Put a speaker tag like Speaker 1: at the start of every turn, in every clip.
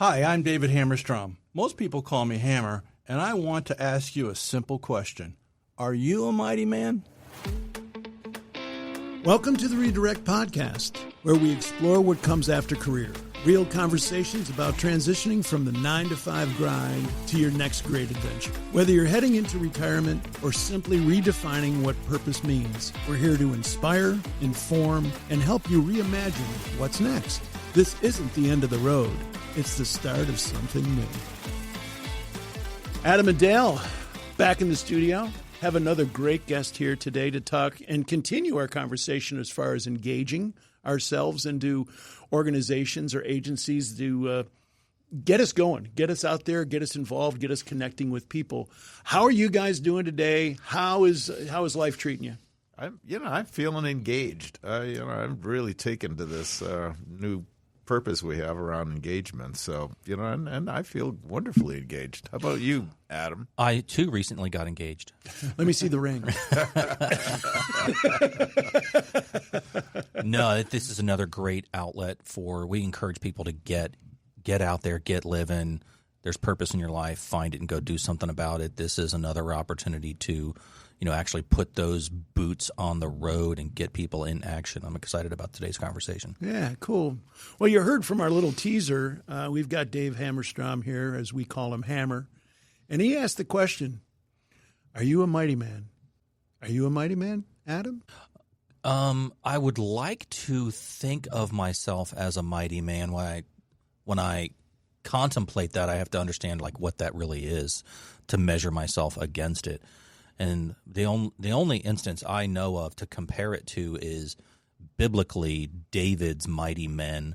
Speaker 1: Hi, I'm David Hammerstrom. Most people call me Hammer, and I want to ask you a simple question. Are you a mighty man?
Speaker 2: Welcome to the Redirect Podcast, where we explore what comes after career. Real conversations about transitioning from the 9-to-5 grind to your next great adventure. Whether you're heading into retirement or simply redefining what purpose means, we're here to inspire, inform, and help you reimagine what's next. This isn't the end of the road. It's the start of something new. Adam and Dale, back in the studio. Have another great guest here today to talk and continue our conversation as far as engaging ourselves into organizations or agencies to get us going, get us out there, get us involved, get us connecting with people. How are you guys doing today? How is life treating you?
Speaker 3: I'm feeling engaged. I'm really taken to this new purpose we have around engagement. So, and I feel wonderfully engaged. How about you, Adam?
Speaker 4: I, too, recently got engaged.
Speaker 2: Let me see the ring.
Speaker 4: No, this is another great outlet we encourage people to get out there, get living. There's purpose in your life. Find it and go do something about it. This is another opportunity to, actually put those boots on the road and get people in action. I'm excited about today's conversation.
Speaker 2: Yeah, cool. Well, you heard from our little teaser. We've got Dave Hammerstrom here, as we call him, Hammer. And he asked the question, are you a mighty man? Are you a mighty man, Adam?
Speaker 4: I would like to think of myself as a mighty man. When I contemplate that, I have to understand what that really is to measure myself against it. And the only instance I know of to compare it to is biblically David's mighty men.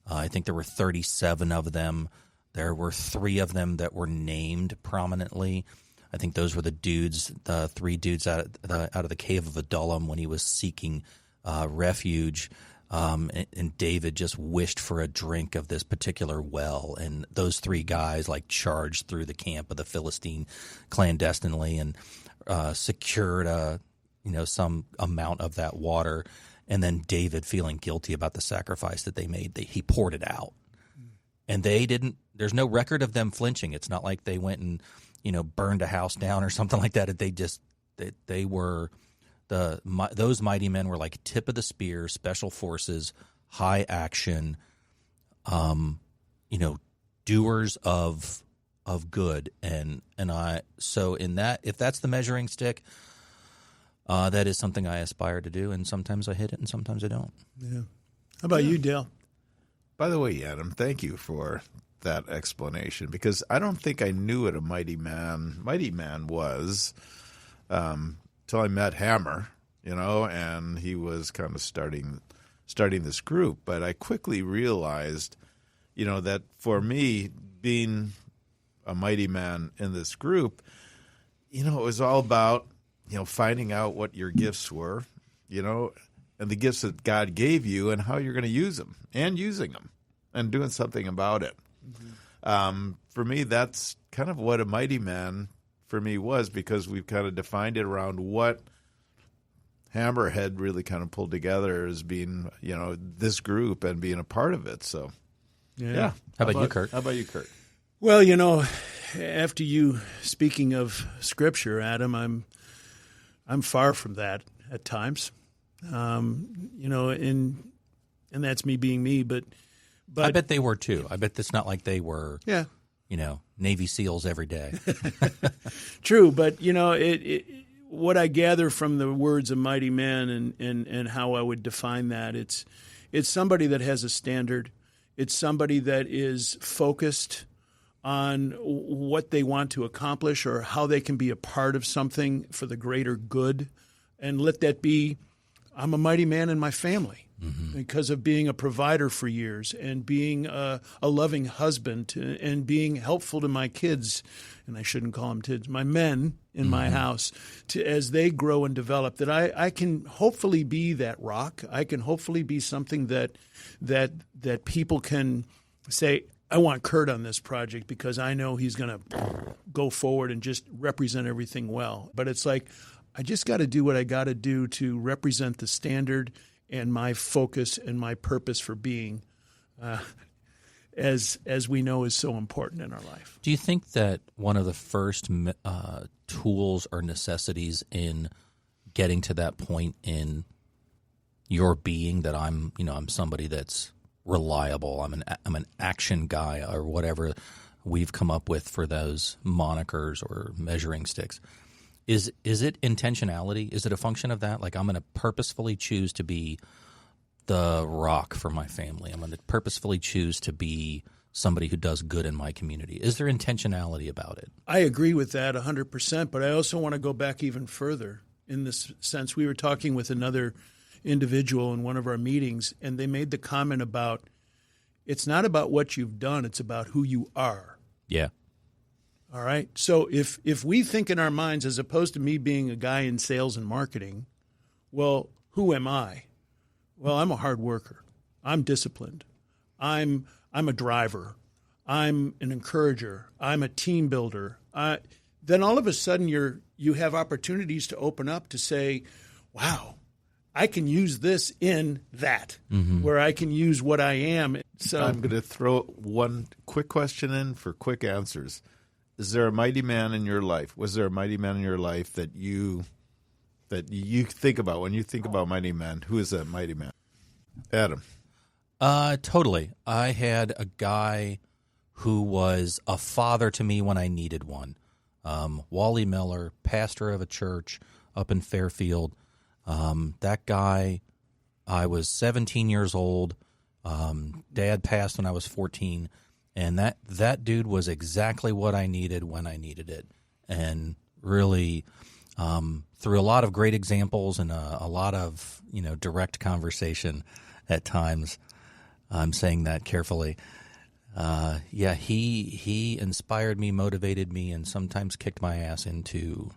Speaker 4: I think there were 37 of them. There were 3 of them that were named prominently. I think those were the 3 dudes out of the cave of Adullam when he was seeking refuge. And David just wished for a drink of this particular well. And those 3 guys charged through the camp of the Philistine clandestinely and secured some amount of that water. And then David, feeling guilty about the sacrifice that they made, he poured it out. And there's no record of them flinching. It's not like they went and, burned a house down or something like that. They were those mighty men were like tip of the spear, special forces, high action, doers of good. So in that, if that's the measuring stick, that is something I aspire to do. And sometimes I hit it and sometimes I don't.
Speaker 2: Yeah. How about you, Dale?
Speaker 3: By the way, Adam, thank you for that explanation, because I don't think I knew what a mighty man was till I met Hammer, and he was kind of starting this group. But I quickly realized, that for me, being a mighty man in this group, it was all about, finding out what your gifts were, and the gifts that God gave you and how you're going to use them and using them and doing something about it. Mm-hmm. For me, that's kind of what a mighty man for me was, because we've kind of defined it around what Hammer had really kind of pulled together as being, this group and being a part of it. So, yeah.
Speaker 4: How about you, Curt?
Speaker 3: How about you, Curt?
Speaker 2: Well, after you speaking of Scripture, Adam, I'm far from that at times. And that's me being me, but
Speaker 4: I bet they were too. I bet it's not like they were, Navy SEALs every day.
Speaker 2: True, but what I gather from the words of mighty man and how I would define that, it's somebody that has a standard. It's somebody that is focused on what they want to accomplish or how they can be a part of something for the greater good. And let that be, I'm a mighty man in my family. Mm-hmm. Because of being a provider for years and being a loving husband and being helpful to my kids, and I shouldn't call them kids, my men in my house, as they grow and develop, that I can hopefully be that rock. I can hopefully be something that people can say, I want Curt on this project because I know he's going to go forward and just represent everything well. But it's like, I just got to do what I got to do to represent the standard and my focus and my purpose for being. as we know is so important in our life.
Speaker 4: Do you think that one of the first tools or necessities in getting to that point in your being that I'm somebody that's reliable, I'm an action guy or whatever we've come up with for those monikers or measuring sticks? Is it intentionality? Is it a function of that? Like, I'm going to purposefully choose to be the rock for my family. I'm going to purposefully choose to be somebody who does good in my community. Is there intentionality about it?
Speaker 2: I agree with that 100%, but I also want to go back even further in this sense. We were talking with another individual in one of our meetings, and they made the comment about it's not about what you've done, it's about who you are.
Speaker 4: Yeah.
Speaker 2: All right? So if we think in our minds, as opposed to me being a guy in sales and marketing, well, who am I? Well, I'm a hard worker. I'm disciplined. I'm a driver. I'm an encourager. I'm a team builder. Then all of a sudden you have opportunities to open up to say, wow, I can use this in that, where I can use what I am. So
Speaker 3: I'm going to throw one quick question in for quick answers. Is there a mighty man in your life? Was there a mighty man in your life that you think about when you think about mighty men? Who is that mighty man? Adam.
Speaker 4: Totally. I had a guy who was a father to me when I needed one. Wally Miller, pastor of a church up in Fairfield. That guy, I was 17 years old. Dad passed when I was 14. And that dude was exactly what I needed when I needed it. And really, through a lot of great examples and a lot of, direct conversation at times, I'm saying that carefully. He inspired me, motivated me, and sometimes kicked my ass into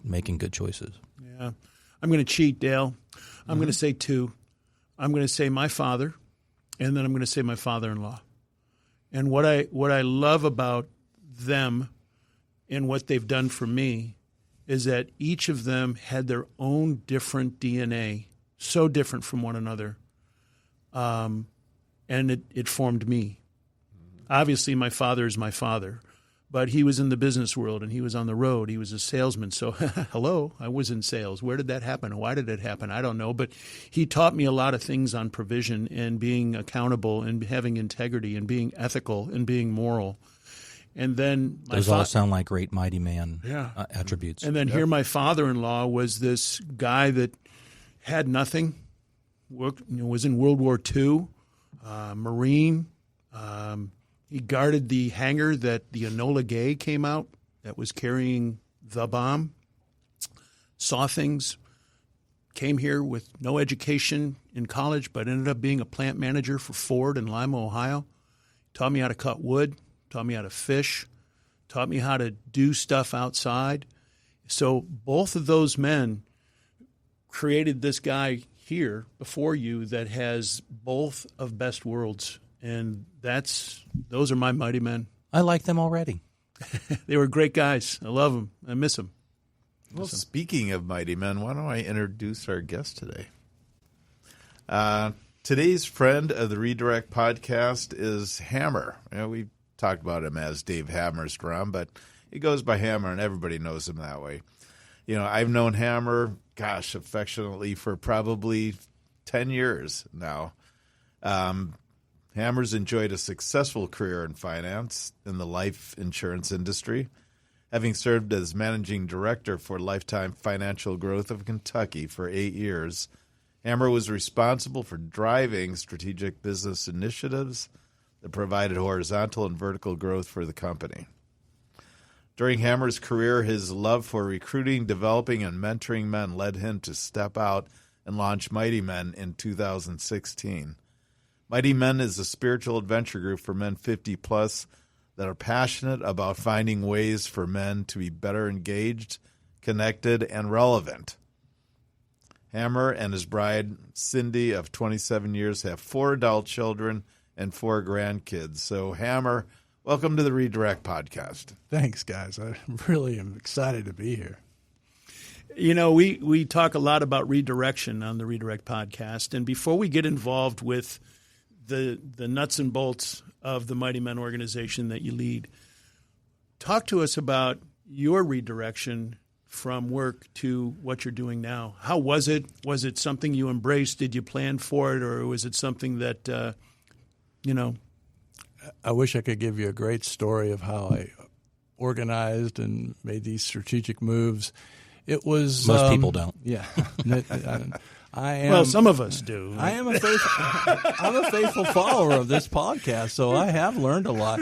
Speaker 4: making good choices.
Speaker 2: Yeah. I'm going to cheat, Dale. I'm going to say two. I'm going to say my father, and then I'm going to say my father-in-law. And what I love about them and what they've done for me is that each of them had their own different DNA, so different from one another, and it formed me. Obviously, my father is my father, but he was in the business world and he was on the road. He was a salesman. So, hello, I was in sales. Where did that happen? Why did it happen? I don't know. But he taught me a lot of things on provision and being accountable and having integrity and being ethical and being moral. And then
Speaker 4: those all sound like great mighty man attributes.
Speaker 2: And then here my father-in-law was this guy that had nothing, was in World War II, Marine. He guarded the hangar that the Enola Gay came out that was carrying the bomb, saw things, came here with no education in college, but ended up being a plant manager for Ford in Lima, Ohio. Taught me how to cut wood, taught me how to fish, taught me how to do stuff outside. So both of those men created this guy here before you that has both of best worlds. And those are my mighty men.
Speaker 4: I like them already.
Speaker 2: They were great guys. I love them. I miss them.
Speaker 3: Well, speaking of mighty men, why don't I introduce our guest today? Today's friend of the Redirect podcast is Hammer. We talked about him as Dave Hammerstrom, but he goes by Hammer, and everybody knows him that way. I've known Hammer, affectionately for probably 10 years now. Hammer's enjoyed a successful career in finance in the life insurance industry, having served as managing director for Lifetime Financial Growth of Kentucky for 8 years. Hammer was responsible for driving strategic business initiatives that provided horizontal and vertical growth for the company. During Hammer's career, his love for recruiting, developing, and mentoring men led him to step out and launch Mighty Men in 2016. Mighty Men is a spiritual adventure group for men 50-plus that are passionate about finding ways for men to be better engaged, connected, and relevant. Hammer and his bride, Cindy, of 27 years, have 4 adult children and 4 grandkids. So, Hammer, welcome to the Redirect podcast.
Speaker 1: Thanks, guys. I really am excited to be here.
Speaker 2: We talk a lot about redirection on the Redirect podcast. And before we get involved with the nuts and bolts of the Mighty Men organization that you lead. Talk to us about your redirection from work to what you're doing now. How was it? Was it something you embraced? Did you plan for it, or was it something that,
Speaker 1: I wish I could give you a great story of how I organized and made these strategic moves. It was
Speaker 4: Most people don't.
Speaker 1: Yeah, I am.
Speaker 2: Well, some of us do.
Speaker 1: I'm a faithful follower of this podcast, so I have learned a lot.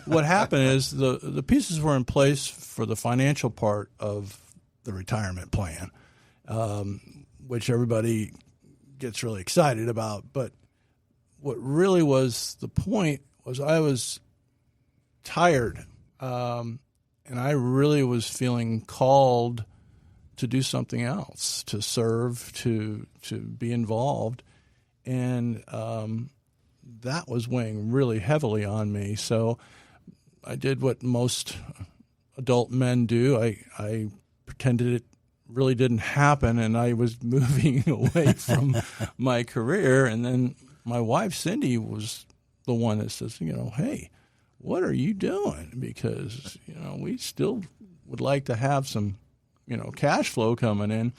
Speaker 1: What happened is the pieces were in place for the financial part of the retirement plan, which everybody gets really excited about. But what really was the point was I was tired, and I really was feeling called to do something else, to serve, to be involved, and that was weighing really heavily on me. So I did what most adult men do. I pretended it really didn't happen, and I was moving away from my career. And then my wife, Cindy, was the one that says, hey, what are you doing? Because, we still would like to have some, cash flow coming in.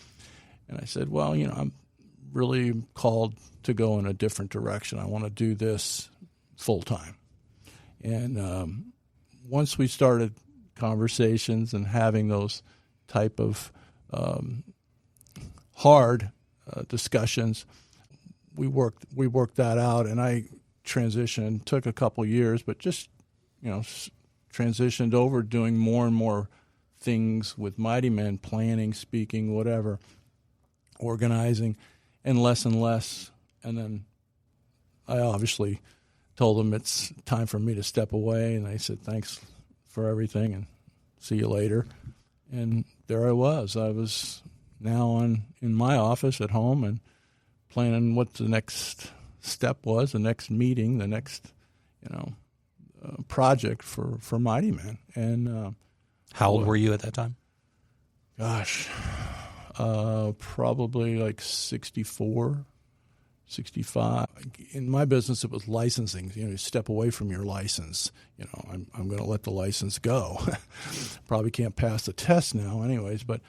Speaker 1: And I said, well, I'm really called to go in a different direction. I want to do this full time. And once we started conversations and having those type of hard discussions, we worked that out, and I transitioned. Took a couple years, but just transitioned over, doing more and more things with Mighty Men, planning, speaking, whatever, organizing, and less. And then I obviously told them it's time for me to step away, and I said thanks for everything and see you later. And there I was. I was now in my office at home and planning what the next step was, the next meeting, the next project for Mighty Men. And
Speaker 4: how old were you at that time?
Speaker 1: Gosh, probably like 64, 65. In my business, it was licensing. You step away from your license. I'm going to let the license go. Probably can't pass the test now anyways, but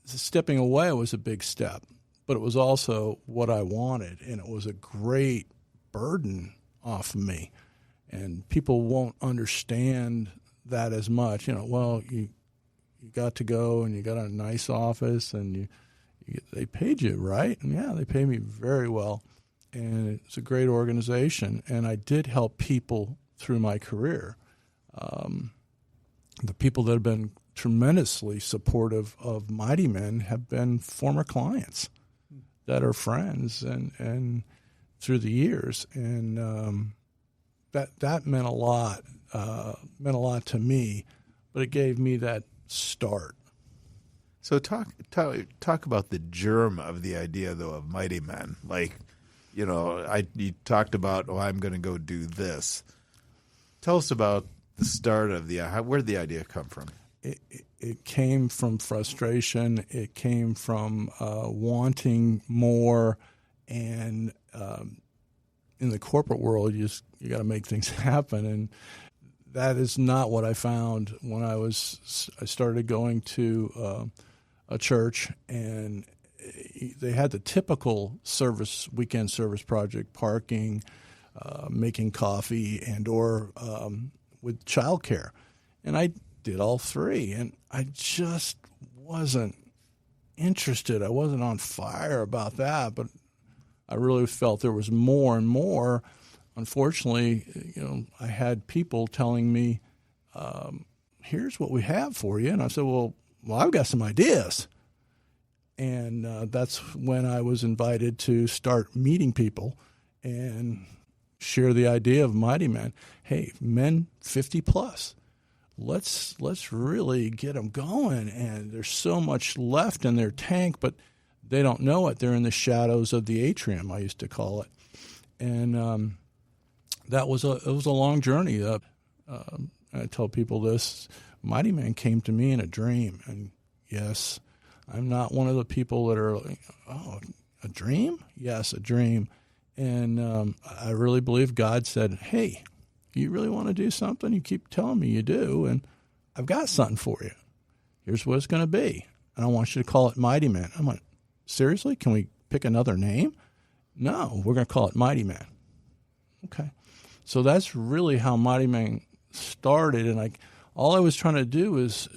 Speaker 1: stepping away was a big step. But it was also what I wanted, and it was a great burden off of me. And people won't understand that as much. Well, you got to go, and you got a nice office, and they paid you, right? And yeah, they paid me very well. And it's a great organization, and I did help people through my career. The people that have been tremendously supportive of Mighty Men have been former clients that are friends and through the years. And that meant a lot to me, but it gave me that start.
Speaker 3: So talk about the germ of the idea, though, of Mighty Men. Like, you talked about, I'm going to go do this. Tell us about the start of where did the idea come from?
Speaker 1: It came from frustration. It came from wanting more, and in the corporate world, you got to make things happen, and that is not what I found when I started going to a church, and they had the typical weekend service project, parking, making coffee, or with childcare, and I did all three, and I just wasn't interested. I wasn't on fire about that, but I really felt there was more and more. Unfortunately, I had people telling me, here's what we have for you. And I said, well, I've got some ideas. And that's when I was invited to start meeting people and share the idea of Mighty Men. Hey, men 50 plus. Let's really get them going. And there's so much left in their tank, but they don't know it. They're in the shadows of the atrium, I used to call it. And it was a long journey. I tell people this: Mighty Man came to me in a dream, and yes, I'm not one of the people that are like, oh, a dream? Yes, a dream. And I really believe God said, hey, you really want to do something? You keep telling me you do, and I've got something for you. Here's what it's going to be. And I want you to call it Mighty Man. I'm like, seriously? Can we pick another name? No, we're going to call it Mighty Man. Okay. So that's really how Mighty Man started. And all I was trying to do was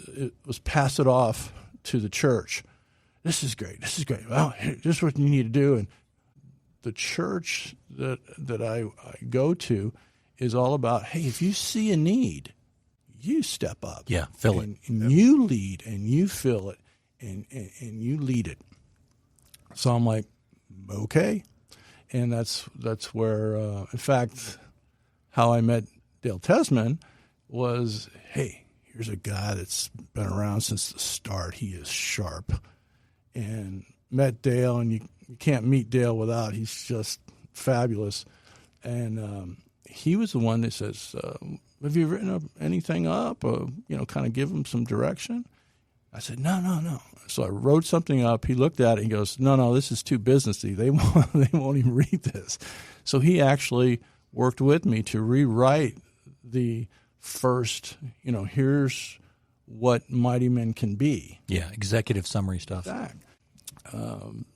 Speaker 1: pass it off to the church. This is great. This is great. Well, this is what you need to do. And the church that I go to is all about, hey, if you see a need, you step up.
Speaker 4: Yeah, fill it.
Speaker 1: And you lead, and you fill it, and you lead it. So I'm like, okay. And that's where, in fact, how I met Dale Tesman was, hey, here's a guy that's been around since the start. He is sharp. And met Dale, and you can't meet Dale without. He's just fabulous. And he was the one that says, have you written anything up? Kind of give him some direction. I said, no. So I wrote something up. He looked at it and he goes, no, this is too businessy. They won't even read this. So he actually worked with me to rewrite the first, here's what Mighty Men can be.
Speaker 4: Yeah, executive summary stuff.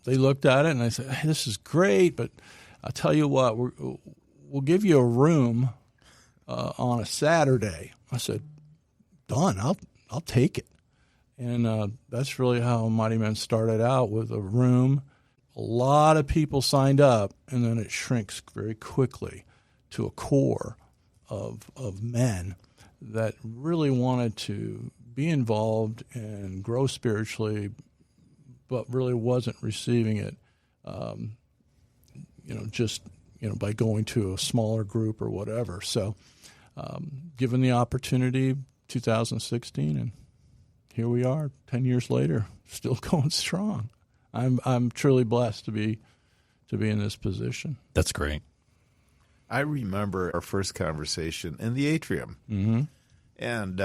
Speaker 1: They looked at it and I said, hey, this is great, but I'll tell you what, we'll give you a room on a Saturday. I said, done. I'll take it. And that's really how Mighty Men started out, with a room. A lot of people signed up, and then it shrinks very quickly to a core of men that really wanted to be involved and grow spiritually, but really wasn't receiving it, by going to a smaller group or whatever. So given the opportunity, 2016, and here we are 10 years later, still going strong. I'm truly blessed to be in this position.
Speaker 4: That's great.
Speaker 3: I remember our first conversation in the atrium.
Speaker 1: Mm-hmm.
Speaker 3: And,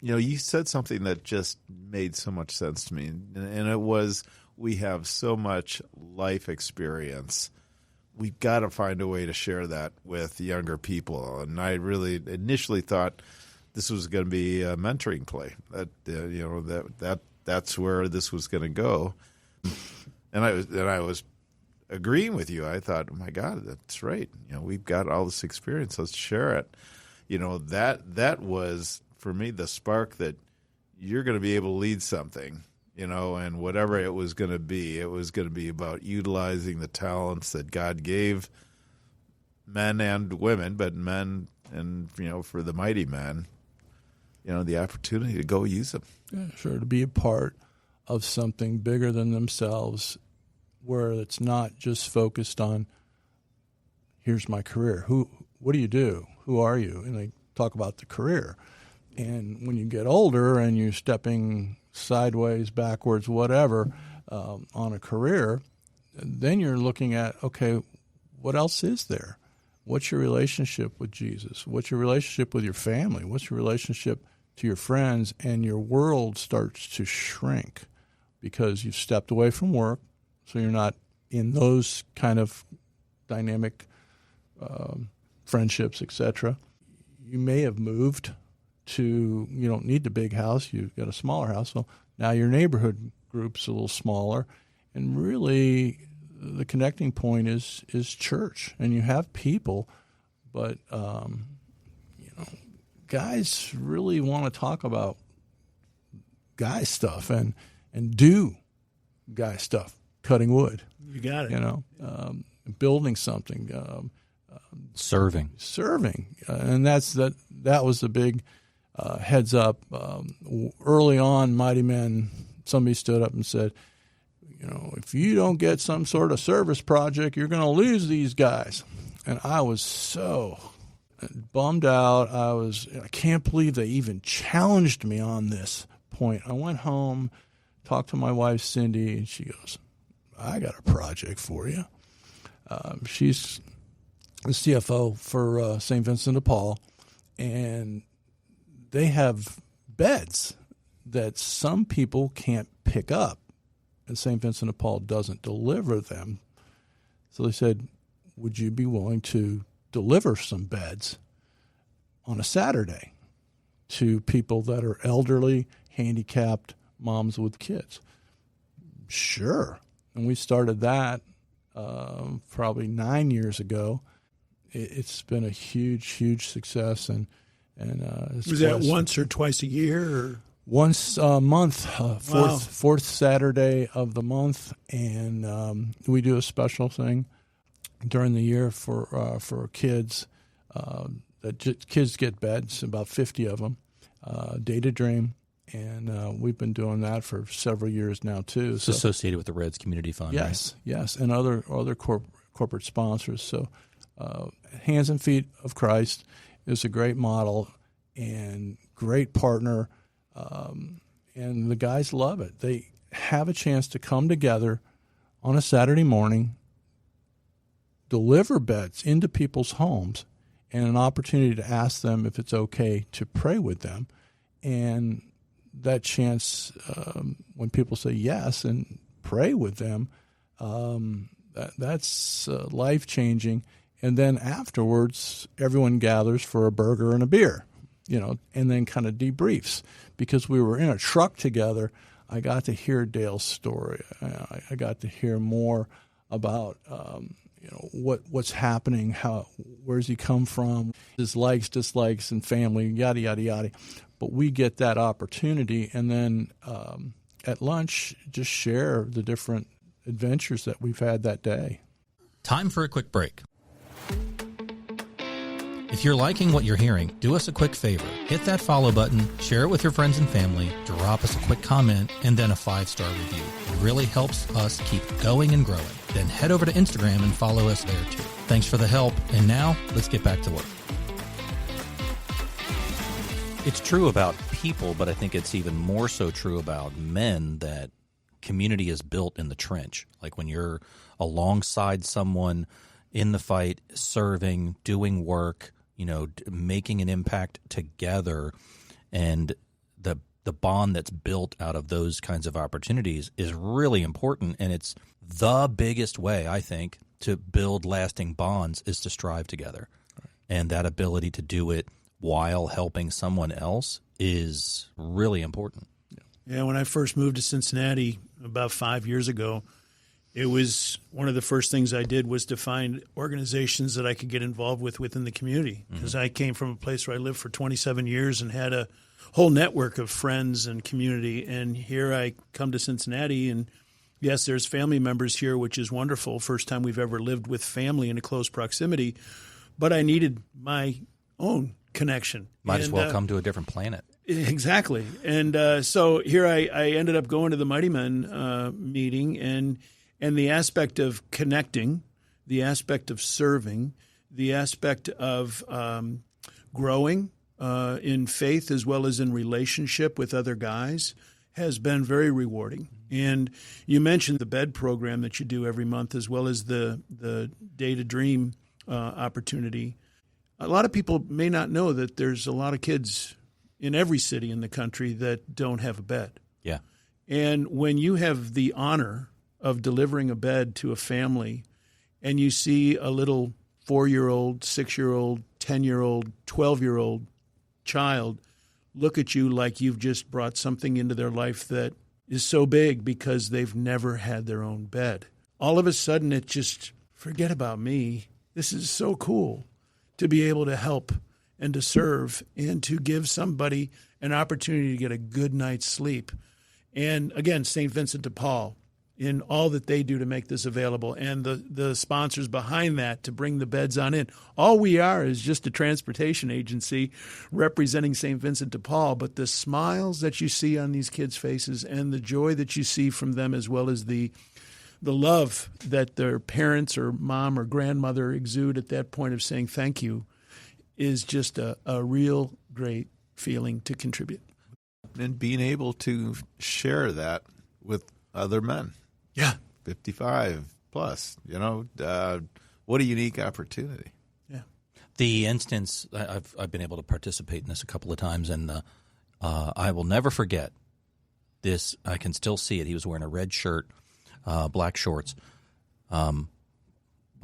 Speaker 3: you said something that just made so much sense to me. And it was, we have so much life experience. We've got to find a way to share that with younger people. And I really initially thought this was going to be a mentoring play. That's where this was going to go. And I was agreeing with you. I thought, oh my God, that's right. We've got all this experience. Let's share it. That was for me the spark that you're going to be able to lead something. And whatever it was going to be about utilizing the talents that God gave men and women, but men and, for the mighty men, the opportunity to go use them.
Speaker 1: Yeah, sure, to be a part of something bigger than themselves, where it's not just focused on, here's my career. What do you do? Who are you? And they talk about the career. And when you get older and you're stepping sideways, backwards, whatever, on a career, then you're looking at, okay, what else is there? What's your relationship with Jesus? What's your relationship with your family? What's your relationship to your friends? And your world starts to shrink because you've stepped away from work, so you're not in those kind of dynamic friendships, etc. You may have moved to, you don't need the big house, you've got a smaller house, so now your neighborhood group's a little smaller, and really the connecting point is church, and you have people, but guys really want to talk about guy stuff and do guy stuff, cutting wood.
Speaker 2: You got it.
Speaker 1: Building something,
Speaker 4: serving,
Speaker 1: and that was the big heads up. Early on, Mighty Men, somebody stood up and said, if you don't get some sort of service project, you're going to lose these guys. And I was so bummed out. I can't believe they even challenged me on this point. I went home, talked to my wife, Cindy, and she goes, I got a project for you. She's the CFO for St. Vincent de Paul, and they have beds that some people can't pick up, and St. Vincent de Paul doesn't deliver them. So they said, would you be willing to deliver some beds on a Saturday to people that are elderly, handicapped, moms with kids? Sure. And we started that probably 9 years ago. It's been a huge success. And
Speaker 2: was that once or twice a year? Or?
Speaker 1: Once a month,
Speaker 2: Wow.
Speaker 1: fourth Saturday of the month, and we do a special thing during the year for kids. Kids get beds, about 50 of them, Day to Dream, and we've been doing that for several years now too.
Speaker 4: It's associated with the Reds Community Fund,
Speaker 1: yes,
Speaker 4: right?
Speaker 1: Yes, and other corporate sponsors. So, Hands and Feet of Christ is a great model and great partner, and the guys love it. They have a chance to come together on a Saturday morning, deliver beds into people's homes, and an opportunity to ask them if it's okay to pray with them. And that chance, when people say yes and pray with them, that's life-changing. And then afterwards, everyone gathers for a burger and a beer, and then kind of debriefs. Because we were in a truck together, I got to hear Dale's story. I got to hear more about what's happening, where's he come from, his likes, dislikes, and family, yada, yada, yada. But we get that opportunity, and then at lunch, just share the different adventures that we've had that day.
Speaker 4: Time for a quick break. If you're liking what you're hearing, do us a quick favor. Hit that follow button, share it with your friends and family, drop us a quick comment, and then a 5-star review. It really helps us keep going and growing. Then head over to Instagram and follow us there too. Thanks for the help, and now let's get back to work. It's true about people, but I think it's even more so true about men that community is built in the trench. Like when you're alongside someone in the fight, serving, doing work, making an impact together, and the bond that's built out of those kinds of opportunities is really important. And it's the biggest way, I think, to build lasting bonds is to strive together. Right. And that ability to do it while helping someone else is really important.
Speaker 2: Yeah, when I first moved to Cincinnati about 5 years ago, it was one of the first things I did was to find organizations that I could get involved with within the community. Because I came from a place where I lived for 27 years and had a whole network of friends and community. And here I come to Cincinnati, and yes, there's family members here, which is wonderful. First time we've ever lived with family in a close proximity. But I needed my own connection.
Speaker 4: Might as well come to a different planet.
Speaker 2: Exactly. And so here I ended up going to the Mighty Men meeting, and the aspect of connecting, the aspect of serving, the aspect of growing in faith as well as in relationship with other guys has been very rewarding. And you mentioned the bed program that you do every month as well as the Day to Dream opportunity. A lot of people may not know that there's a lot of kids in every city in the country that don't have a bed.
Speaker 4: Yeah.
Speaker 2: And when you have the honor of delivering a bed to a family and you see a little 4-year-old, 6-year-old, 10-year-old, 12-year-old child look at you like you've just brought something into their life that is so big because they've never had their own bed. All of a sudden, it just, forget about me. This is so cool to be able to help and to serve and to give somebody an opportunity to get a good night's sleep. And again, St. Vincent de Paul, in all that they do to make this available, and the sponsors behind that to bring the beds on in. All we are is just a transportation agency representing St. Vincent de Paul, but the smiles that you see on these kids' faces and the joy that you see from them, as well as the love that their parents or mom or grandmother exude at that point of saying thank you, is just a real great feeling to contribute.
Speaker 3: And being able to share that with other men.
Speaker 2: Yeah.
Speaker 3: 55 plus, what a unique opportunity.
Speaker 2: Yeah.
Speaker 4: The instance, I've been able to participate in this a couple of times, and I will never forget this. I can still see it. He was wearing a red shirt, black shorts.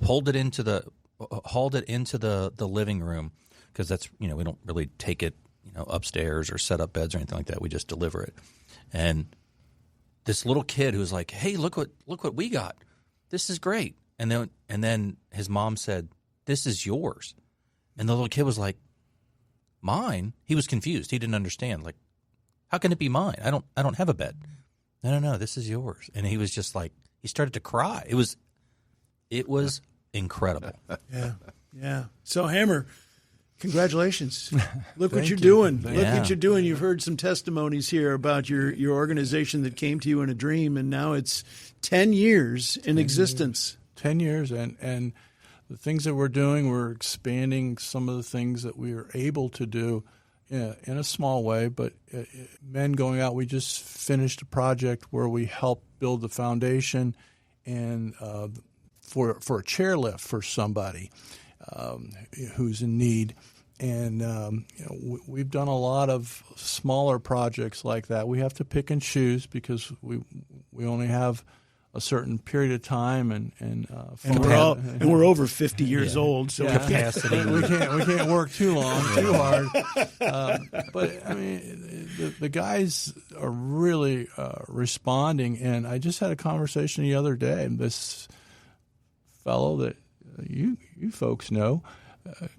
Speaker 4: hauled it into the living room, because that's, we don't really take it, upstairs or set up beds or anything like that. We just deliver it. And this little kid who's like, "Hey, look what we got. This is great." And then his mom said, "This is yours." And the little kid was like, "Mine?" He was confused. He didn't understand. Like, how can it be mine? I don't have a bed. No, this is yours. And he was just like, he started to cry. It was incredible.
Speaker 2: Yeah. So, Hammer, congratulations. Look what you're
Speaker 1: you.
Speaker 2: doing.
Speaker 1: Thank
Speaker 2: Look
Speaker 4: you.
Speaker 2: what you're doing. You've heard some testimonies here about your organization that came to you in a dream, and now it's 10 years in existence.
Speaker 1: 10 years, and the things that we're doing, we're expanding some of the things that we are able to do in a small way, but men going out, we just finished a project where we helped build the foundation and for a chairlift for somebody who's in need. And we've done a lot of smaller projects like that. We have to pick and choose because we only have a certain period of time, and
Speaker 2: we're over 50 years old, so
Speaker 4: Capacity.
Speaker 1: we can't work too long, too hard. But I mean, the guys are really responding. And I just had a conversation the other day. This fellow that you folks know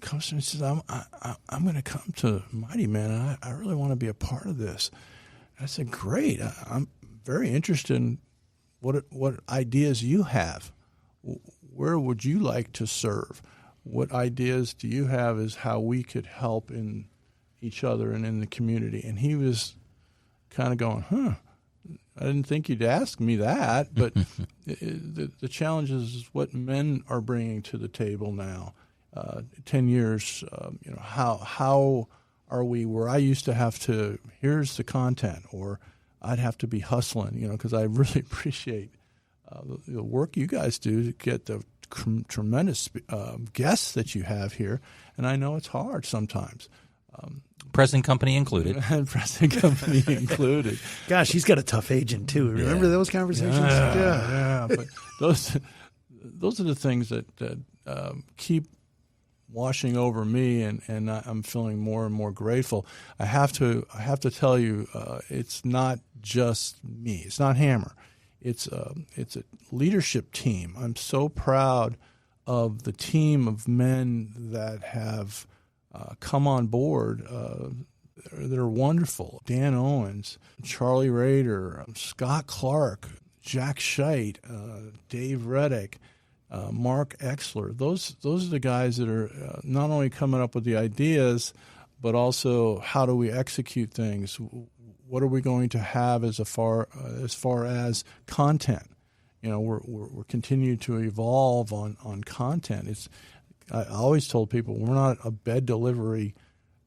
Speaker 1: comes to me and says, "I'm going to come to Mighty Man, and I really want to be a part of this." I said, "Great! I'm very interested in what ideas you have. Where would you like to serve? What ideas do you have as how we could help in each other and in the community?" And he was kind of going, I didn't think you'd ask me that. But the challenge is what men are bringing to the table now. 10 years, how are we where I used to have to, here's the content, or I'd have to be hustling, because I really appreciate the work you guys do to get the tremendous guests that you have here. And I know it's hard sometimes.
Speaker 4: Present company included.
Speaker 1: And present company included.
Speaker 2: Gosh, he's got a tough agent, too. Remember those conversations?
Speaker 1: Yeah. But those are the things that keep washing over me, and I'm feeling more and more grateful. I have to tell you, it's not just me. It's not Hammer. It's a leadership team. I'm so proud of the team of men that have come on board. They're wonderful. Dan Owens, Charlie Rader, Scott Clark, Jack Scheit, Dave Reddick, Mark Exler. Those are the guys that are not only coming up with the ideas, but also how do we execute things? What are we going to have as far as content? We're continuing to evolve on content. I always told people we're not a bed delivery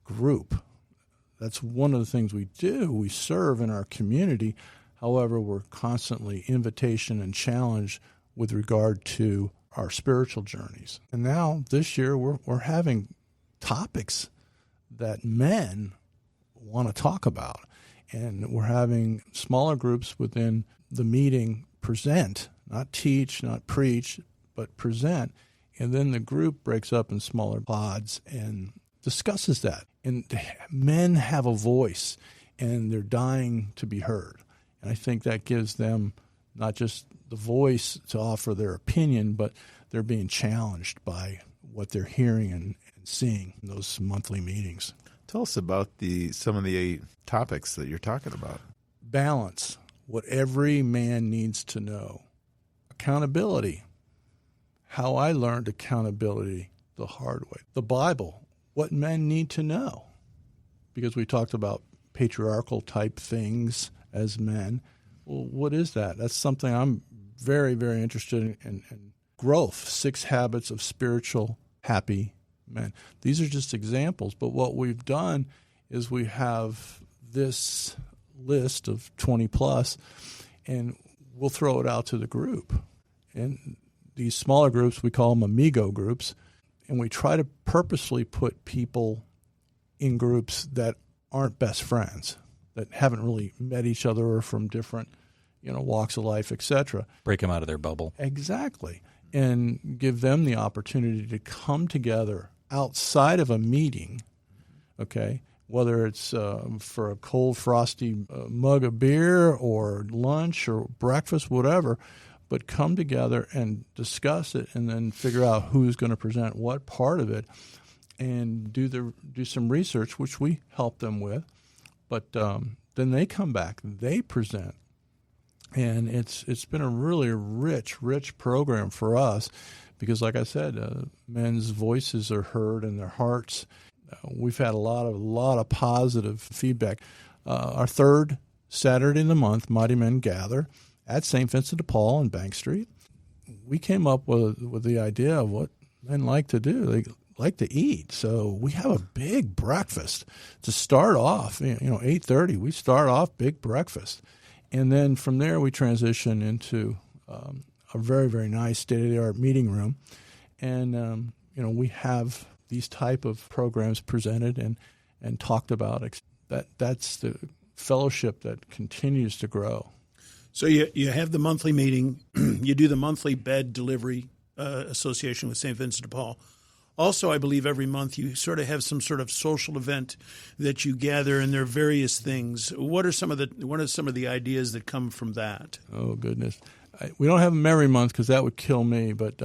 Speaker 1: group. That's one of the things we do. We serve in our community. However, we're constantly invitation and challenge with regard to our spiritual journeys. And now this year we're having topics that men want to talk about. And we're having smaller groups within the meeting present, not teach, not preach, but present. And then the group breaks up in smaller pods and discusses that. And men have a voice, and they're dying to be heard. And I think that gives them not just the voice to offer their opinion, but they're being challenged by what they're hearing and seeing in those monthly meetings.
Speaker 3: Tell us about some of the topics that you're talking about.
Speaker 1: Balance, what every man needs to know. Accountability, how I learned accountability the hard way. The Bible, what men need to know. Because we talked about patriarchal type things as men. Well, what is that? That's something I'm very, very interested in. Growth, 6 habits of spiritual happy men. These are just examples, but what we've done is we have this list of 20 plus, and we'll throw it out to the group. And these smaller groups, we call them amigo groups, and we try to purposely put people in groups that aren't best friends, that haven't really met each other or from different walks of life, etc.
Speaker 4: Break them out of their bubble.
Speaker 1: Exactly. and give them the opportunity to come together outside of a meeting, okay, whether it's for a cold, frosty mug of beer or lunch or breakfast, whatever, but come together and discuss it and then figure out who's going to present what part of it and do some research, which we help them with. But then they come back, they present. And it's been a really rich program for us because, like I said, men's voices are heard in their hearts. We've had a lot of positive feedback. Our third Saturday in the month, Mighty Men gather at St. Vincent de Paul on Bank Street. We came up with the idea of what men like to do. They like to eat, so we have a big breakfast to start off. 8:30. We start off big breakfast. And then from there, we transition into a very, very nice state-of-the-art meeting room. And, we have these type of programs presented and talked about. That's the fellowship that continues to grow.
Speaker 2: So you have the monthly meeting. You do the monthly bed delivery association with St. Vincent de Paul. Also, I believe every month you sort of have some sort of social event that you gather, and there are various things. What are some of the ideas that come from that?
Speaker 1: Oh goodness, we don't have them every month because that would kill me. But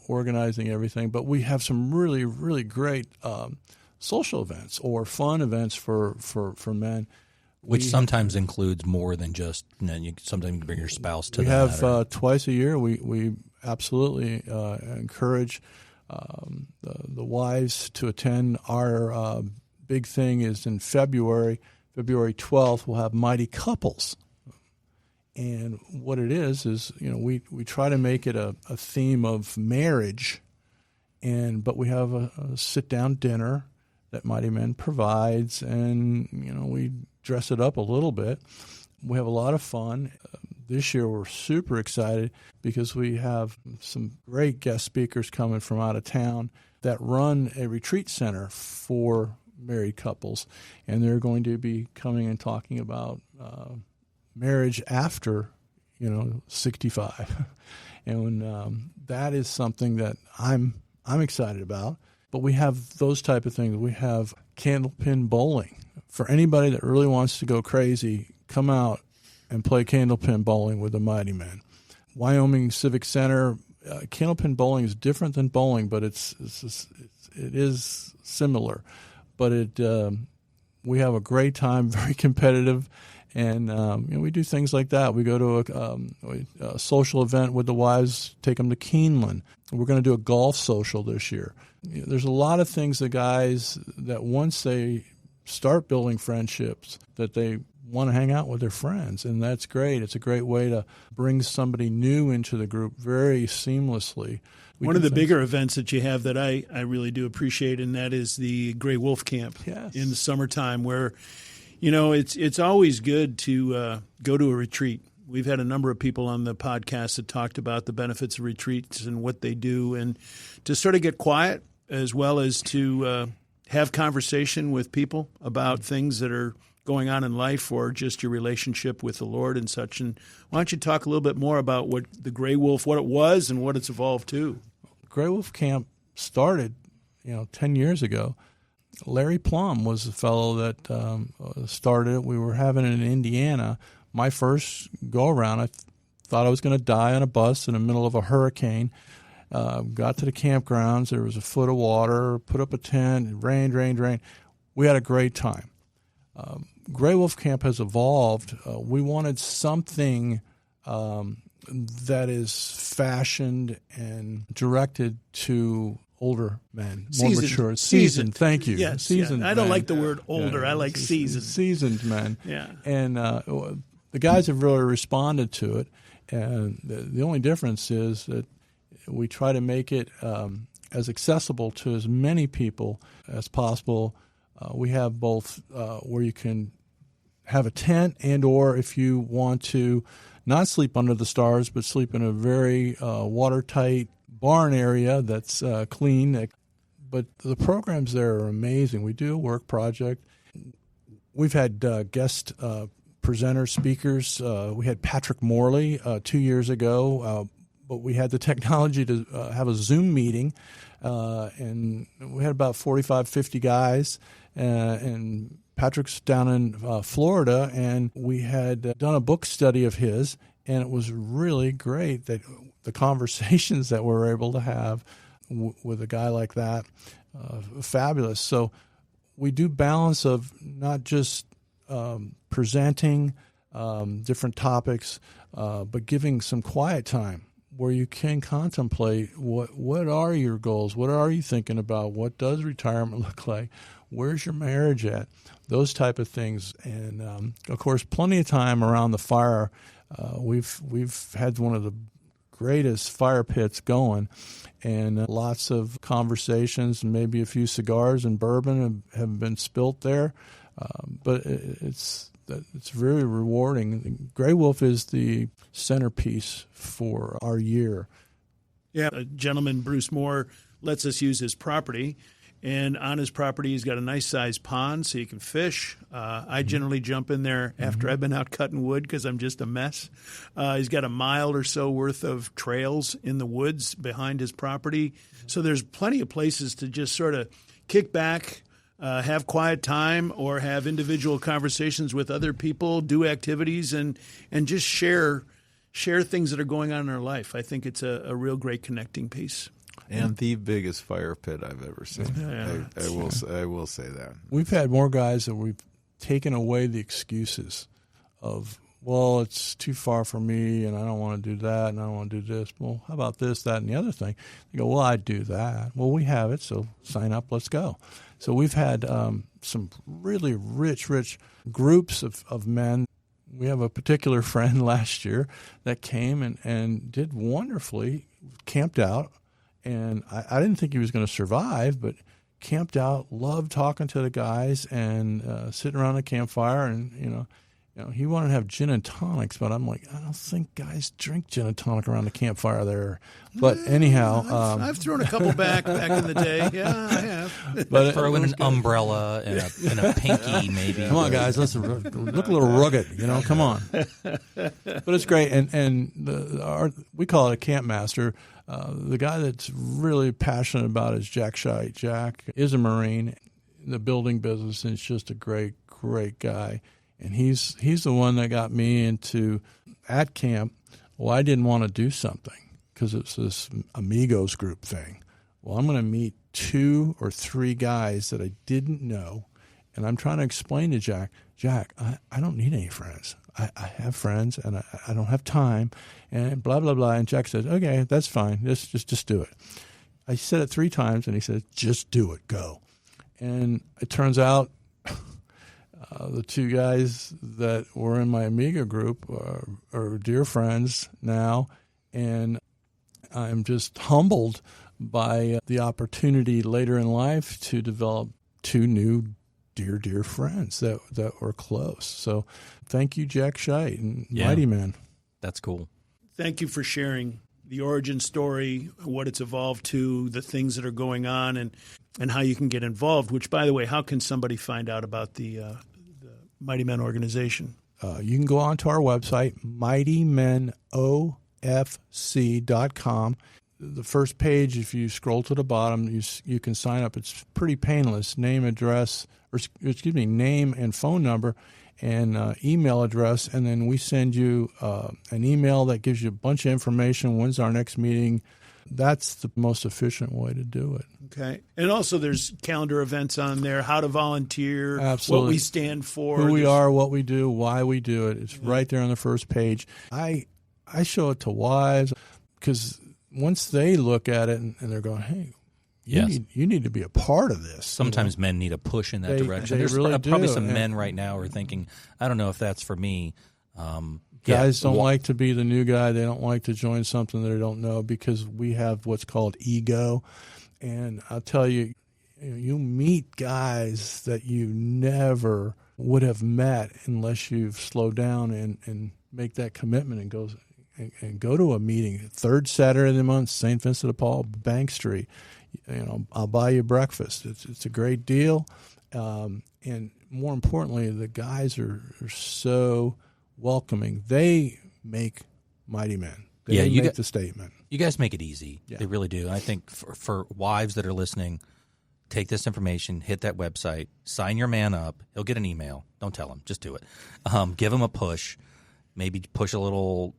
Speaker 1: organizing everything, but we have some really, really great social events or fun events for men.
Speaker 4: Which sometimes includes more than just, you sometimes bring your spouse to
Speaker 1: that.
Speaker 4: We
Speaker 1: have twice a year. We absolutely encourage the wives to attend. Our big thing is in February 12th, we'll have Mighty Couples. And what it is we try to make it a theme of marriage, but we have a sit-down dinner that Mighty Men provides, and, we dress it up a little bit. We have a lot of fun. This year we're super excited because we have some great guest speakers coming from out of town that run a retreat center for married couples, and they're going to be coming and talking about marriage after 65, and that is something that I'm excited about. But we have those type of things. We have candlepin bowling for anybody that really wants to go crazy. Come out and play candlepin bowling with the Mighty Men. Wyoming Civic Center, candlepin bowling is different than bowling, but it is similar. But we have a great time, very competitive, and we do things like that. We go to a social event with the wives, take them to Keeneland. We're going to do a golf social this year. There's a lot of things the guys that once they start building friendships that they want to hang out with their friends, and that's great. It's a great way to bring somebody new into the group very seamlessly.
Speaker 2: One of the bigger events that you have that I really do appreciate, and that is the Gray Wolf Camp in the summertime, where it's always good to go to a retreat. We've had a number of people on the podcast that talked about the benefits of retreats and what they do, and to sort of get quiet as well as to have conversation with people about things that are going on in life or just your relationship with the Lord and such. And why don't you talk a little bit more about what the Gray Wolf, what it was and what it's evolved to?
Speaker 1: Gray Wolf Camp started, 10 years ago. Larry Plum was the fellow that started it. We were having it in Indiana. My first go-around, I thought I was going to die on a bus in the middle of a hurricane. Got to the campgrounds. There was a foot of water, put up a tent. It rained. We had a great time. Gray Wolf Camp has evolved. We wanted something that is fashioned and directed to older men, more mature, seasoned. Thank you.
Speaker 2: Yes,
Speaker 1: seasoned.
Speaker 2: I don't like the word older. I like seasoned.
Speaker 1: Seasoned men.
Speaker 2: Yeah.
Speaker 1: And the guys have really responded to it. And the only difference is that we try to make it as accessible to as many people as possible. We have both where you can have a tent and or if you want to not sleep under the stars but sleep in a very watertight barn area that's clean. But the programs there are amazing. We do a work project. We've had guest presenters, speakers. We had Patrick Morley 2 years ago. but we had the technology to have a Zoom meeting, and we had about 45, 50 guys, and Patrick's down in Florida, and we had done a book study of his, and it was really great that the conversations that we were able to have with a guy like that, fabulous. So we do balance of not just presenting different topics, but giving some quiet time where you can contemplate what are your goals, what are you thinking about, what does retirement look like, where's your marriage at, those type of things. And of course, plenty of time around the fire. We've had one of the greatest fire pits going, and lots of conversations, and maybe a few cigars and bourbon have been spilt there. But it's very rewarding. Gray Wolf is the centerpiece for our year.
Speaker 2: Yeah, a gentleman, Bruce Moore, lets us use his property. And on his property, he's got a nice-sized pond so you can fish. I generally jump in there after I've been out cutting wood because I'm just a mess. He's got a mile or so worth of trails in the woods behind his property. So there's plenty of places to just sort of kick back, have quiet time, or have individual conversations with other people, do activities, and just share things that are going on in our life. I think it's a real great connecting piece.
Speaker 3: And the biggest fire pit I've ever seen.
Speaker 2: Yeah.
Speaker 3: I will say that.
Speaker 1: We've had more guys that we've taken away the excuses of, well, it's too far for me, and I don't want to do that, and I don't want to do this. Well, how about this, that, and the other thing? They go, well, I'd do that. Well, we have it, so sign up, let's go. So we've had some really rich groups of men. We have a particular friend last year that came and did wonderfully, camped out. And I didn't think he was going to survive, but camped out, loved talking to the guys and sitting around the campfire. And, you know, he wanted to have gin and tonics, but I'm like, I don't think guys drink gin and tonic around the campfire there. But anyhow.
Speaker 2: I've thrown a couple back in the day. Yeah, I have.
Speaker 4: But throw in an umbrella and a pinky maybe.
Speaker 1: Come on, guys. Let's look a little rugged, come on. But it's great. And we call it a camp master. The guy that's really passionate about it is Jack Scheit. Jack is a Marine in the building business, and he's just a great guy. And he's the one that got me into, at camp, well, I didn't want to do something because it's this amigos group thing. Well, I'm going to meet 2 or 3 guys that I didn't know, and I'm trying to explain to Jack, I don't need any friends. I have friends, and I don't have time, and blah, blah, blah. And Jack says, okay, that's fine. Just do it. I said it 3 times, and he said, just do it, go. And it turns out the 2 guys that were in my Amiga group are dear friends now, and I'm just humbled by the opportunity later in life to develop 2 new dear friends that were close. So thank you, Jack Scheit and Mighty Man.
Speaker 4: That's cool.
Speaker 2: Thank you for sharing the origin story, what it's evolved to, the things that are going on, and how you can get involved, which, by the way, how can somebody find out about the Mighty Men organization?
Speaker 1: You can go on to our website, mightymenofc.com. The first page, if you scroll to the bottom, you can sign up. It's pretty painless. Name and phone number and email address, and then we send you an email that gives you a bunch of information. When's our next meeting? That's the most efficient way to do it.
Speaker 2: Okay. And also there's calendar events on there, how to volunteer,
Speaker 1: Absolutely.
Speaker 2: What we stand for.
Speaker 1: Who we are, what we do, why we do it. It's right there on the first page. I show it to wives because once they look at it and they're going, hey, you need to be a part of this.
Speaker 4: Sometimes men need a push in that direction.
Speaker 1: They
Speaker 4: There's
Speaker 1: really
Speaker 4: probably
Speaker 1: do.
Speaker 4: some men right now who are thinking, I don't know if that's for me.
Speaker 1: Guys don't like to be the new guy. They don't like to join something they don't know because we have what's called ego. And I'll tell you, you meet guys that you never would have met unless you've slowed down and make that commitment and go to a meeting. 3rd Saturday of the month, St. Vincent de Paul, Bank Street. I'll buy you breakfast. It's a great deal. And more importantly, the guys are so welcoming. They make Mighty Men. They make the statement.
Speaker 4: You guys make it easy.
Speaker 1: Yeah.
Speaker 4: They really do. And I think for wives that are listening, take this information, hit that website, sign your man up. He'll get an email. Don't tell him. Just do it. Give him a push. Maybe push a little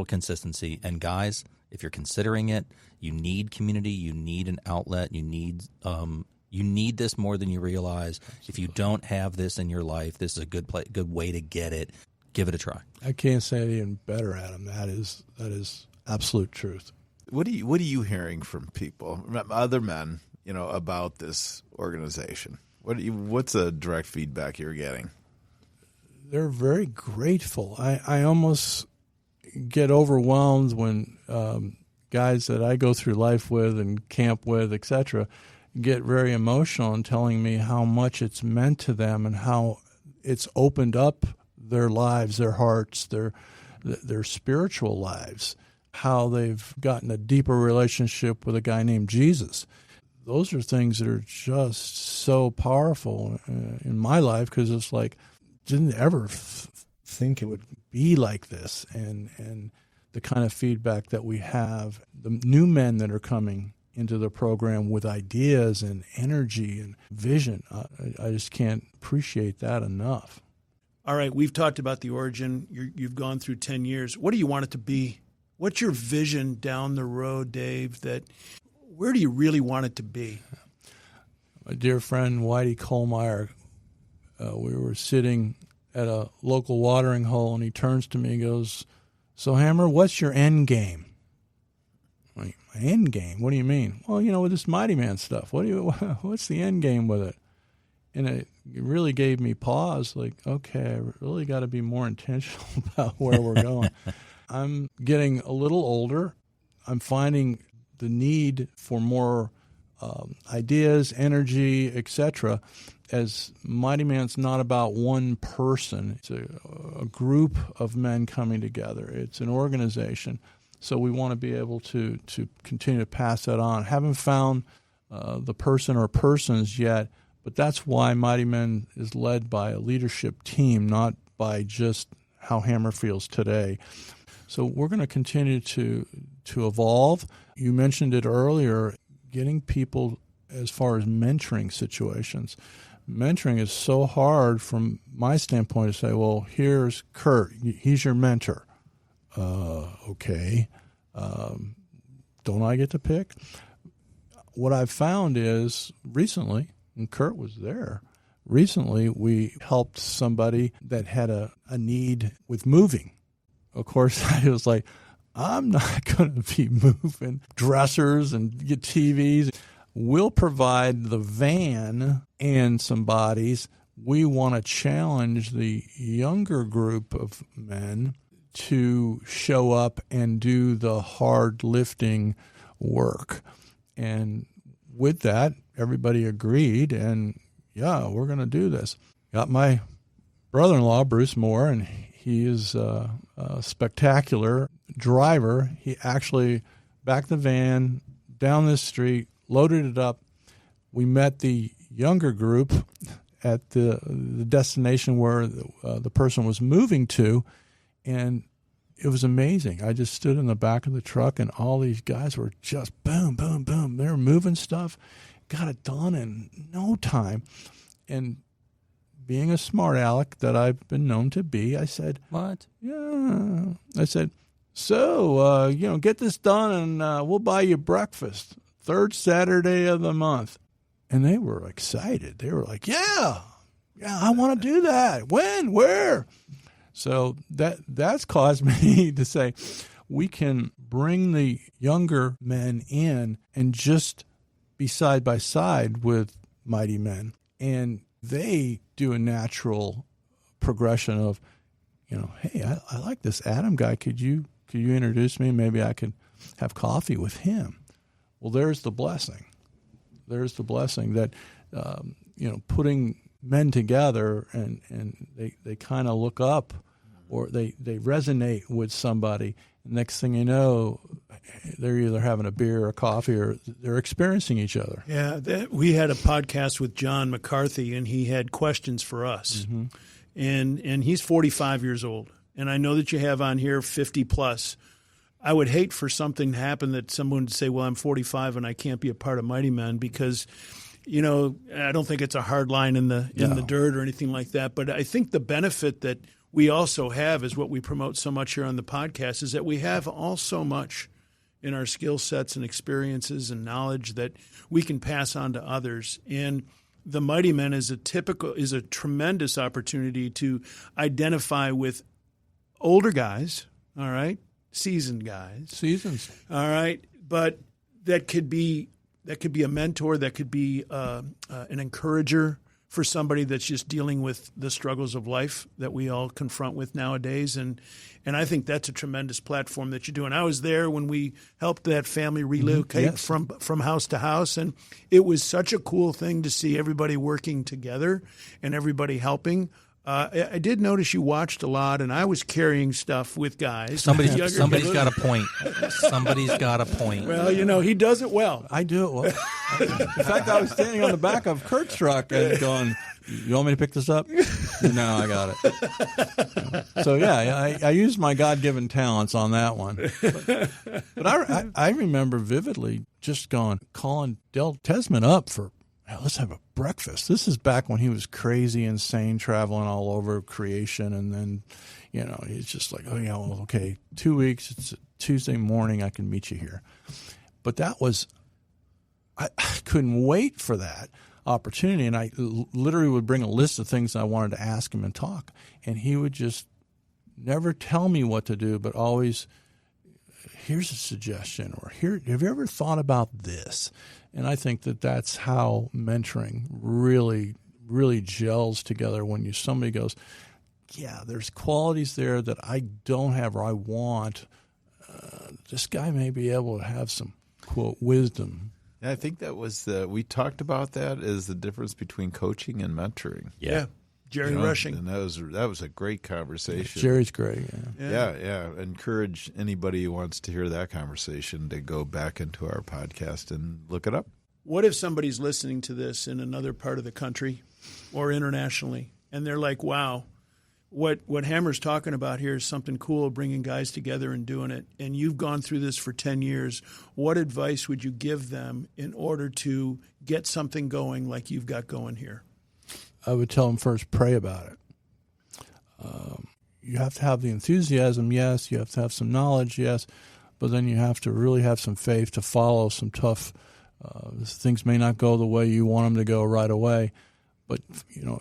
Speaker 4: consistency. And guys, if you're considering it, you need community. You need an outlet. You need this more than you realize. Absolutely. If you don't have this in your life, this is a good way to get it. Give it a try.
Speaker 1: I can't say it even better, Adam. That is absolute truth.
Speaker 3: What are you hearing from people, other men, about this organization? What's the direct feedback you're getting?
Speaker 1: They're very grateful. I almost get overwhelmed when guys that I go through life with and camp with, etc., get very emotional and telling me how much it's meant to them and how it's opened up their lives, their hearts, their spiritual lives, how they've gotten a deeper relationship with a guy named Jesus. Those are things that are just so powerful in my life, because it's like, didn't ever think it would be like this. And the kind of feedback that we have, the new men that are coming into the program with ideas and energy and vision, I just can't appreciate that enough.
Speaker 2: All right, we've talked about the origin. You've gone through 10 years. What do you want it to be? What's your vision down the road, Dave? Where do you really want it to be?
Speaker 1: My dear friend Whitey Kohlmeyer, we were sitting at a local watering hole, and he turns to me and goes, "So, Hammer, what's your end game?" I'm like, my end game? What do you mean? Well, with this Mighty Man stuff. What's the end game with it? And it really gave me pause, like, okay, I really got to be more intentional about where we're going. I'm getting a little older. I'm finding the need for more ideas, energy, etc. As Mighty Man's not about one person. It's a group of men coming together. It's an organization. So we want to be able to continue to pass that on. Haven't found the person or persons yet, but that's why Mighty Men is led by a leadership team, not by just how Hammer feels today. So we're going to continue to evolve. You mentioned it earlier, getting people as far as mentoring situations. Mentoring is so hard from my standpoint to say, well, here's Curt. He's your mentor. Okay. Don't I get to pick? What I've found is recently, and Curt was there, recently we helped somebody that had a need with moving. Of course, I was like, I'm not going to be moving dressers and get TVs. We'll provide the van and some bodies. We want to challenge the younger group of men to show up and do the hard lifting work. And with that, everybody agreed, and yeah, we're going to do this. Got my brother-in-law, Bruce Moore, and he is a spectacular driver. He actually backed the van down this street, loaded it up. We met the younger group at the destination where the person was moving to, and it was amazing. I just stood in the back of the truck, and all these guys were just boom, boom, boom. They were moving stuff, got it done in no time. And being a smart aleck that I've been known to be, I said, "What?" Yeah. I said, "So, get this done, and we'll buy you breakfast, third Saturday of the month." And they were excited. They were like, yeah, I want to do that. When? Where? So that's caused me to say, we can bring the younger men in and just be side by side with Mighty Men. And they do a natural progression of, hey, I like this Adam guy. Could you introduce me? Maybe I could have coffee with him. Well, there's the blessing. There's the blessing that, putting men together and they kind of look up or they resonate with somebody. Next thing you know, they're either having a beer or coffee or they're experiencing each other.
Speaker 2: Yeah, we had a podcast with John McCarthy, and he had questions for us. Mm-hmm. And he's 45 years old. And I know that you have on here 50 plus. I would hate for something to happen that someone would say, well, I'm 45 and I can't be a part of Mighty Men because, I don't think it's a hard line in the dirt or anything like that. But I think the benefit that we also have is what we promote so much here on the podcast is that we have all so much in our skill sets and experiences and knowledge that we can pass on to others. And the Mighty Men is a tremendous opportunity to identify with older guys, all right, seasoned guys, all right, but that could be a mentor, that could be an encourager for somebody that's just dealing with the struggles of life that we all confront with nowadays. And I think that's a tremendous platform that you're doing. I was there when we helped that family relocate from house to house, and it was such a cool thing to see everybody working together and everybody helping. I did notice you watched a lot, and I was carrying stuff with guys.
Speaker 4: Somebody's got a point. Somebody's got a point.
Speaker 2: Well, he does it well.
Speaker 1: I do it well. In fact, I was standing on the back of Curt's truck and going, you want me to pick this up? No, I got it. So, yeah, I used my God-given talents on that one. But I remember vividly just calling Del Tesman up for, let's have a breakfast. This is back when he was crazy, insane, traveling all over creation. And then, he's just like, oh, yeah, well, okay, 2 weeks. It's a Tuesday morning. I can meet you here. But that was, I couldn't wait for that opportunity. And I literally would bring a list of things I wanted to ask him and talk. And he would just never tell me what to do, but always, here's a suggestion, or here, have you ever thought about this? And I think that's how mentoring really, really gels together when somebody goes, yeah, there's qualities there that I don't have or I want. This guy may be able to have some, quote, wisdom.
Speaker 3: Yeah, I think that was we talked about that as the difference between coaching and mentoring.
Speaker 2: Yeah. Jerry Rushing.
Speaker 3: And that was a great conversation.
Speaker 1: Jerry's great.
Speaker 3: Yeah. Encourage anybody who wants to hear that conversation to go back into our podcast and look it up.
Speaker 2: What if somebody's listening to this in another part of the country or internationally, and they're like, wow, what Hammer's talking about here is something cool, bringing guys together and doing it, and you've gone through this for 10 years. What advice would you give them in order to get something going like you've got going here?
Speaker 1: I would tell them first, pray about it. You have to have the enthusiasm, yes. You have to have some knowledge, yes. But then you have to really have some faith to follow some tough things may not go the way you want them to go right away. But,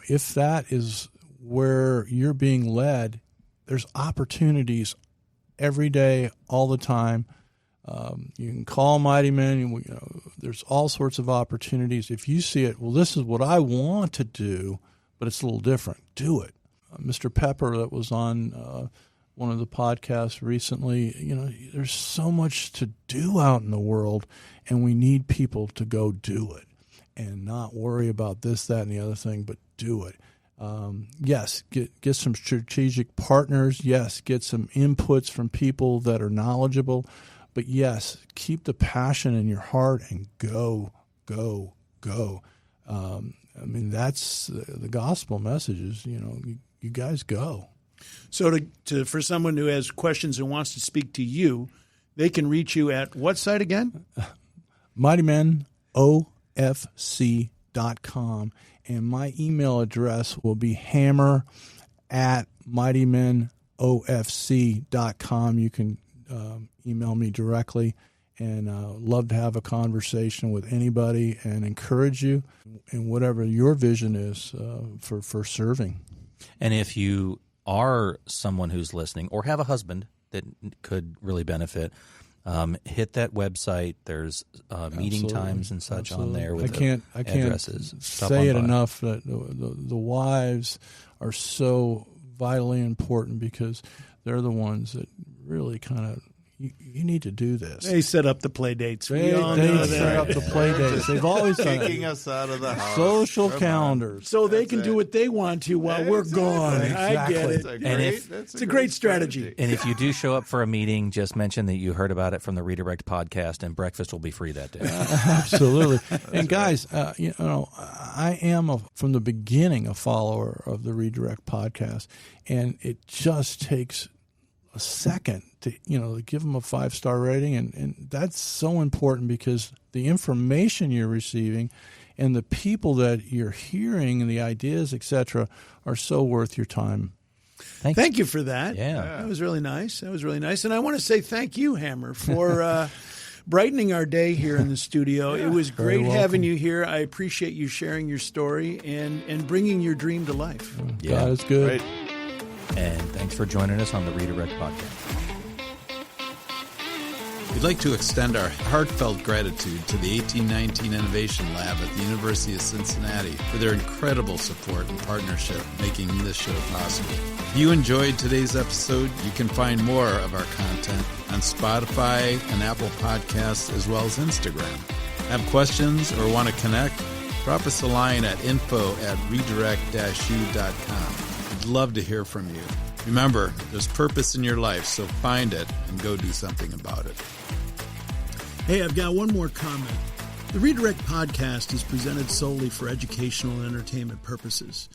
Speaker 1: if that is where you're being led, there's opportunities every day, all the time. You can call Mighty Men. There's all sorts of opportunities. If you see it, well, this is what I want to do, but it's a little different. Do it. Mr. Pepper, that was on one of the podcasts recently, there's so much to do out in the world, and we need people to go do it and not worry about this, that, and the other thing, but do it. Yes, get some strategic partners. Yes, get some inputs from people that are knowledgeable. But yes, keep the passion in your heart and go. That's the gospel message is, you guys go.
Speaker 2: So for someone who has questions and wants to speak to you, they can reach you at what site again? MightyMenOFC.com. And my email address will be hammer@MightyMenOFC.com. You can email me directly, and love to have a conversation with anybody and encourage you in whatever your vision is for serving.
Speaker 4: And if you are someone who's listening or have a husband that could really benefit, hit that website. There's meeting times and such on there with addresses.
Speaker 1: I can't say it enough that the wives are so vitally important because they're the ones that really kind of you need to do this.
Speaker 2: They set up the play dates.
Speaker 1: They set up the play dates. They've always done
Speaker 3: kicking us out of the house.
Speaker 1: Social calendars.
Speaker 2: So they can do what they want to while we're gone.
Speaker 1: Exactly.
Speaker 2: I get it. It's a great strategy.
Speaker 4: And if you do show up for a meeting, just mention that you heard about it from the Redirect podcast, and breakfast will be free that day.
Speaker 1: Absolutely. And guys, I am from the beginning a follower of the Redirect podcast, and it just takes a second to give them a 5-star rating, and that's so important because the information you're receiving and the people that you're hearing and the ideas, etc., are so worth your time.
Speaker 2: Thank you for that.
Speaker 4: Yeah.
Speaker 2: That was really nice. And I want to say thank you, Hammer, for brightening our day here in the studio. It was great having you here. I appreciate you sharing your story and bringing your dream to life.
Speaker 4: Yeah.
Speaker 1: God is good.
Speaker 3: Right.
Speaker 4: And thanks for joining us on the Redirect Podcast.
Speaker 3: We'd like to extend our heartfelt gratitude to the 1819 Innovation Lab at the University of Cincinnati for their incredible support and partnership making this show possible. If you enjoyed today's episode, you can find more of our content on Spotify and Apple Podcasts as well as Instagram. Have questions or want to connect? Drop us a line at info@redirect-u.com. We'd love to hear from you. Remember, there's purpose in your life, so find it and go do something about it.
Speaker 2: Hey, I've got one more comment. The Redirect Podcast is presented solely for educational and entertainment purposes.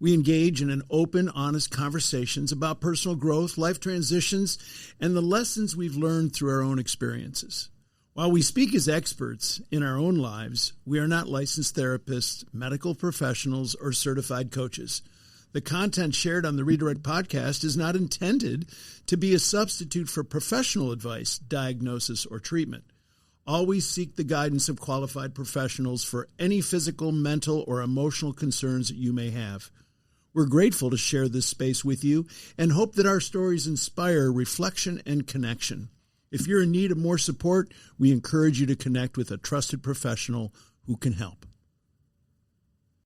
Speaker 2: We engage in an open, honest conversations about personal growth, life transitions, and the lessons we've learned through our own experiences. While we speak as experts in our own lives, we are not licensed therapists, medical professionals, or certified coaches. The content shared on the Redirect Podcast is not intended to be a substitute for professional advice, diagnosis, or treatment. Always seek the guidance of qualified professionals for any physical, mental, or emotional concerns that you may have. We're grateful to share this space with you and hope that our stories inspire reflection and connection. If you're in need of more support, we encourage you to connect with a trusted professional who can help.